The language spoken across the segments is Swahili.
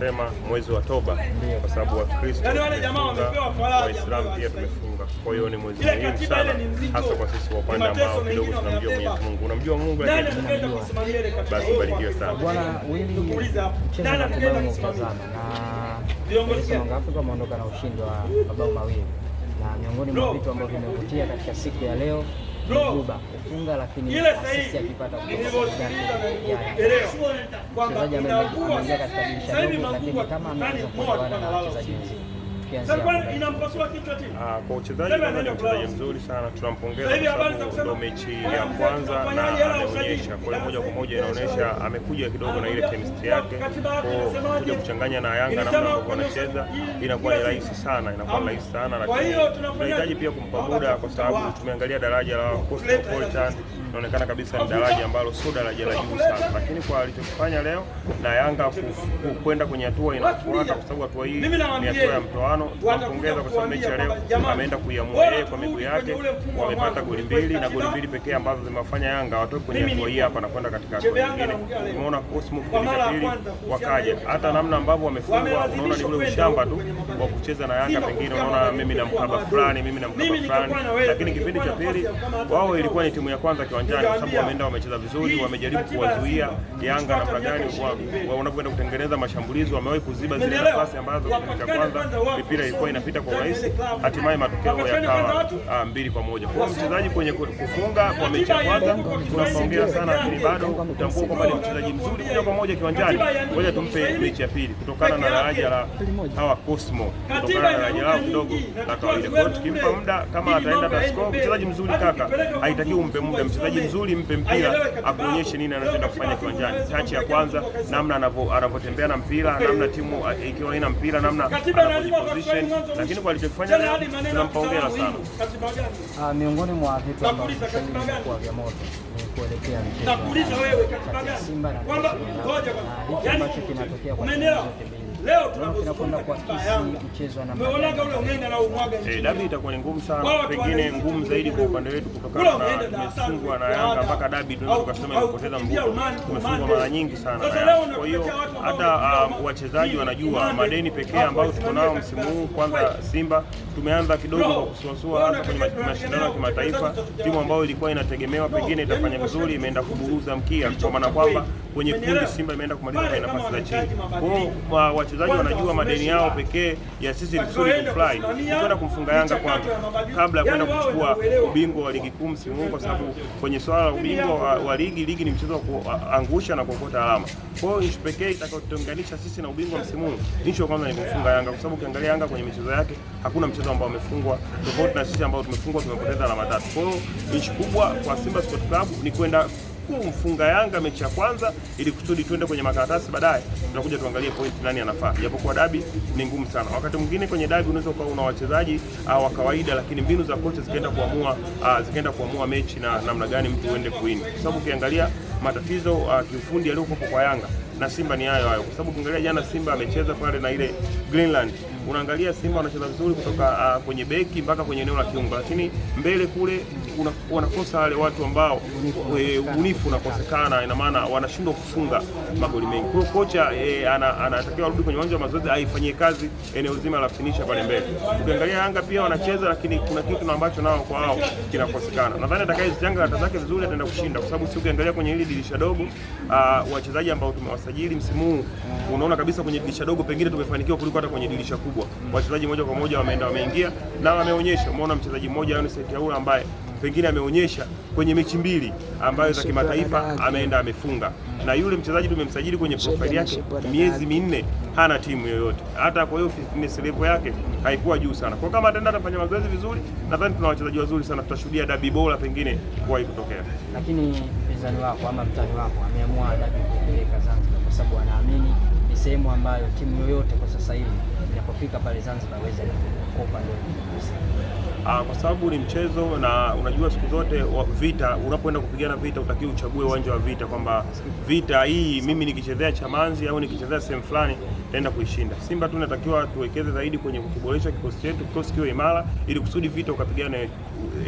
tunasema mwezi wa toba, kwa sababu Wakristo tumefunga, Waislamu pia tumefunga. Kwa hiyo ni mwezi muhimu sana, hasa kwa sisi wa upande ambao kidogo tunamjua Mwenyezi Mungu. Unamjua Mungu lakini basi barikiwe sana. Bwana Willy, mchezo ambao umetazama na Afrika wameondoka na ushindi wa mabao mawili, na miongoni mwa vitu ambavyo vimevutia katika siku ya leo Juba kufunga, lakini asisi akipata mchezaji ameingia katika dirisha dogo, lakini kama ameweza kuelewana na wachezaji wenzake. Kwa uchezaji ni mchezaji mzuri sana, tunampongeza kwa sababu ndio mechi ya kwanza na ameonyesha. Kwa hiyo moja kwa moja inaonyesha amekuja kidogo na ile chemistry yake, kwa kuja kuchanganya na Yanga namna ambavyo wanacheza inakuwa ni rahisi sana, lakini tunahitaji pia kumpa muda, kwa sababu tumeangalia daraja la Cosmopolitan, inaonekana kabisa ni daraja ambalo sio daraja la juu sana, lakini kwa alichofanya leo na Yanga kwenda kwenye hatua inayofuata, kwa sababu hatua hii ni hatua ya mtoano. Tunampongeza kwa sababu mechi ya leo ameenda kuiamua yeye kwa miguu yake, wamepata goli mbili na goli mbili pekee ambazo zimewafanya Yanga watoke kwenye hatua hii hapa na kwenda katika hatua nyingine. Umeona Cosmo kwenye pili wakaja, hata namna ambavyo wamefungwa, unaona ni ule ushamba tu wa kucheza na Yanga, pengine unaona mimi na mkaba fulani, lakini kipindi cha pili wao ilikuwa ni timu ya kwanza kiwanjani, kwa sababu wameenda wamecheza vizuri, wamejaribu kuwazuia Yanga namna gani wanapoenda kutengeneza mashambulizi, wamewahi kuziba zile nafasi ambazo kipindi cha kwanza mipira ilikuwa inapita kwa urahisi, hatimaye matokeo yakawa 2-1. Kwa mchezaji kwenye kufunga kwa mechi ya kwanza tunampongeza sana, lakini bado utambua kwamba ni mchezaji mzuri moja kwa moja kiwanjani. Ngoja tumpe mechi ya pili kutokana na daraja la hawa Cosmo, kutokana na daraja lao kidogo la kawaida. Kwa hiyo tukimpa muda, kama ataenda tasco, mchezaji mzuri kaka, haitakiwi umpe muda. Mchezaji mzuri mpe mpira akuonyeshe nini anachoenda kufanya kiwanjani. Tachi ya kwanza, namna anavyotembea na mpira, namna timu ikiwa haina mpira, namna position, lakini kwa alichofanya leo tunampongeza sana. Miongoni mwa vitu ambavyo kwa vya moto ni kuelekea mchezo wa Simba na hicho ambacho kinatokea kwa timu zote mbili. Leo tunakwenda kuhakikisha mchezo wa namna gani. Dabi itakuwa ni ngumu sana, pengine ngumu zaidi kwa upande wetu kutokana na tumefungwa na Yanga mpaka dabi tunaweza tukasema imepoteza mvuto. Tumefungwa mara nyingi sana na Yanga. Kwa hiyo hata wachezaji wanajua madeni pekee ambayo tuko nao msimu huu. Kwanza Simba tumeanza kidogo kwa kusuasua, hasa kwenye mashindano ya kimataifa. Timu ambayo ilikuwa inategemewa pengine itafanya vizuri imeenda kuburuza mkia, kwa maana kwamba kwenye kundi Simba imeenda kumaliza kwenye nafasi za chini. Kwa wachezaji wanajua madeni yao pekee ya sisi ni kusudi kufly, kwenda kumfunga Yanga kwanza kabla ya kwenda kuchukua ubingwa wa ligi kuu msimu huu, kwa sababu kwenye swala la ubingwa wa ligi ni mchezo wa kuangusha na kuokota alama. Kwa hiyo issue pekee itakayotuunganisha sisi na ubingwa msimu huu, issue kwanza ni kufunga Yanga, kwa sababu ukiangalia Yanga kwenye michezo yake hakuna mchezo ambao amefungwa, tofauti na sisi ambao tumefungwa, tumepoteza alama 3. Kwa hiyo issue kubwa kwa Simba Sports Club ni kwenda kumfunga Yanga mechi ya kwanza, ili kusudi tuende kwenye makaratasi, baadaye tunakuja tuangalie point nani anafaa. Japokuwa dabi ni ngumu sana, wakati mwingine kwenye dabi unaweza kuwa una wachezaji wa kawaida, lakini mbinu za kocha zikaenda kuamua mechi na namna gani mtu uende kuwini, kwa sababu ukiangalia matatizo kiufundi yaliyokuwa kwa Yanga na Simba ni hayo, kwa sababu ukiangalia jana Simba amecheza pale na ile Greenland, unaangalia Simba wanacheza vizuri kutoka kwenye beki mpaka kwenye eneo la kiungo, lakini mbele kule wanakosa wale watu ambao ubunifu unakosekana, ina maana wanashindwa kufunga magoli mengi. Kwa hiyo kocha anatakiwa arudi kwenye uwanja wa mazoezi aifanyie kazi eneo zima la finisha pale mbele. Ukiangalia Yanga pia wanacheza, lakini kuna kitu ambacho nao kwa hao kinakosekana. Nadhani atakayezijanga hata zake vizuri ataenda kushinda, kwa sababu si ukiangalia kwenye hili dirisha dogo wachezaji ambao tumewasajili msimu huu, unaona kabisa kwenye dirisha dogo pengine tumefanikiwa kuliko hata kwenye dirisha kubwa. Wachezaji moja kwa moja wameingia na wameonyesha. Umeona mchezaji mmoja Yunus Yaula ambaye pengine ameonyesha kwenye mechi mbili ambayo za kimataifa ameenda amefunga, na yule mchezaji tumemsajili kwenye profile yake miezi 4 hana timu yoyote, hata kwa hiyo fitness level yake haikuwa juu sana. Kwa kama ataenda atafanya mazoezi vizuri, nadhani tuna wachezaji wazuri sana, tutashuhudia dabi bora pengine kuwahi kutokea. Lakini mpinzani wako ama mtani wako ameamua dabi kupeleka Zanzibar kwa sababu anaamini ni sehemu ambayo timu yoyote kwa sasa hivi inapofika pale Zanzibar hawezi kwa upande wako? Kwa sababu ni mchezo, na unajua siku zote vita, unapoenda kupigana vita utakiwa uchague uwanja wa vita, kwamba vita hii mimi nikichezea Chamazi au nikichezea sehemu fulani taenda kuishinda. Simba tu natakiwa tuwekeze zaidi kwenye kuboresha kikosi chetu, kikosi kiwe imara, ili kusudi vita ukapigana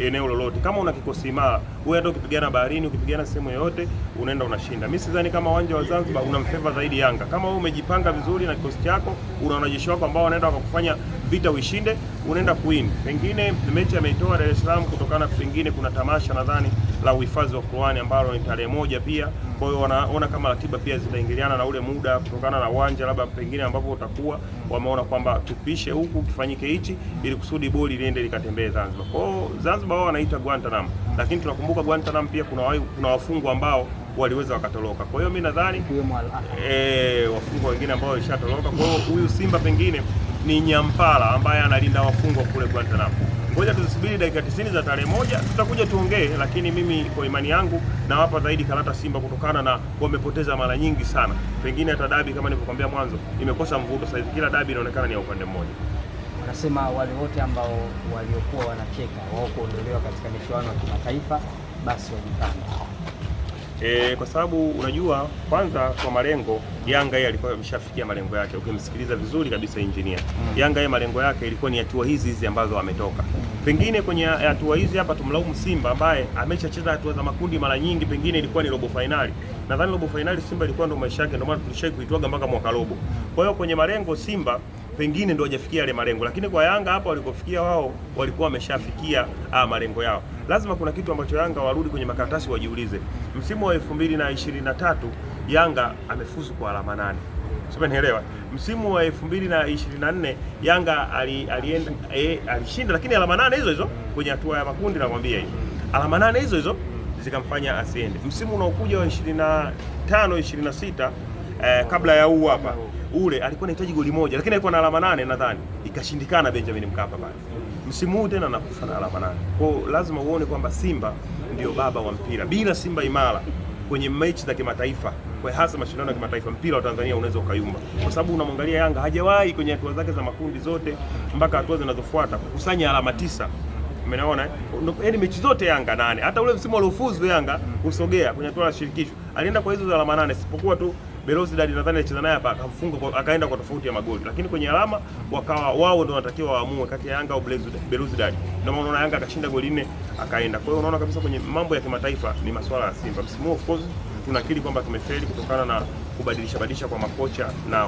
eneo lolote. Kama una kikosi imara, wewe hata ukipigana baharini, ukipigana sehemu yoyote unaenda unashinda. Mimi sidhani kama uwanja wa Zanzibar unamfeva zaidi Yanga. Kama wewe umejipanga vizuri na kikosi chako, una wanajeshi wako ambao wanaenda wakakufanya vita uishinde, unaenda kuwin. Pengine mechi ameitoa Dar es Salaam kutokana pengine kuna tamasha nadhani la uhifadhi wa Qur'ani ambalo ni tarehe 1 pia. Kwa hiyo wanaona kama ratiba pia zitaingiliana na ule muda kutokana na uwanja labda pengine ambapo utakuwa, wameona kwamba tupishe huku kifanyike hichi ili kusudi boli liende likatembee Zanzibar. Kwa hiyo Zanzibar wao wanaita Guantanamo, lakini tunakumbuka Guantanamo pia kuna wafungwa ambao waliweza wakatoroka. Kwa hiyo mimi nadhani wafungwa wengine ambao walishatoroka. Kwa hiyo huyu Simba pengine ni Nyampala ambaye analinda wafungwa kule Guantanamo. Ngoja tusubiri dakika 90 za tarehe 1 tutakuja tuongee, lakini mimi kwa imani yangu nawapa zaidi karata Simba kutokana na wamepoteza mara nyingi sana. Pengine hata dabi kama nilivyokuambia mwanzo imekosa mvuto. Sasa kila dabi inaonekana ni ya upande mmoja. Wanasema wale wote ambao waliokuwa wanacheka wao kuondolewa katika michuano ya kimataifa basi wajipange. Kwa sababu unajua kwanza kwa malengo Yanga yeye alikuwa ameshafikia malengo yake. Ukimsikiliza vizuri kabisa engineer. Yanga yeye malengo yake ilikuwa ni hatua hizi ambazo ametoka. Pengine kwenye hatua hizi hapa tumlaumu Simba ambaye ameshacheza hatua za makundi mara nyingi, pengine ilikuwa ni robo finali. Nadhani robo finali Simba ilikuwa ndo maisha yake, ndio maana tulishai kuitwaga mpaka mwaka robo. Kwa hiyo kwenye malengo Simba pengine ndio hajafikia yale malengo, lakini kwa Yanga hapa walikofikia wao walikuwa wameshafikia malengo yao. Lazima kuna kitu ambacho Yanga warudi kwenye makaratasi wajiulize. Msimu wa 2023 Yanga amefuzu kwa alama 8. Sio, nielewa. Msimu wa 2024 Yanga alishinda lakini alama 8 hizo kwenye hatua ya makundi, nakwambia hiyo. Alama 8 hizo zikamfanya asiende. Msimu unaokuja wa 25 26 kabla ya huu hapa ule alikuwa anahitaji goli moja lakini alikuwa na alama 8 nadhani. Ikashindikana Benjamin Mkapa pale. Msimu huu tena anakufa na alama 8. Kwa hiyo lazima uone kwamba Simba ndio baba wa mpira. Bila Simba imara kwenye mechi za kimataifa, kwa hasa mashindano ya kimataifa, mpira wa Tanzania unaweza ukayumba. Kwa sababu unamwangalia Yanga hajawahi kwenye hatua zake za makundi zote mpaka hatua zinazofuata kukusanya alama 9. Umeona? Yaani mechi zote Yanga 8. Hata ule msimu aliofuzu Yanga kusogea kwenye hatua ya shirikisho alienda kwa hizo alama 8, isipokuwa tu Belouizdad nadhani alicheza naye hapa akamfunga akaenda kwa tofauti ya magoli, lakini kwenye alama wakawa wao ndio wanatakiwa waamue kati ya Yanga au Belouizdad. Ndio maana unaona Yanga akashinda goli 4 akaenda. Kwa hiyo unaona kabisa kwenye mambo ya kimataifa ni masuala ya Simba. Msimu of course tunakiri kwamba tumefeli kutokana na kubadilisha kwa makocha na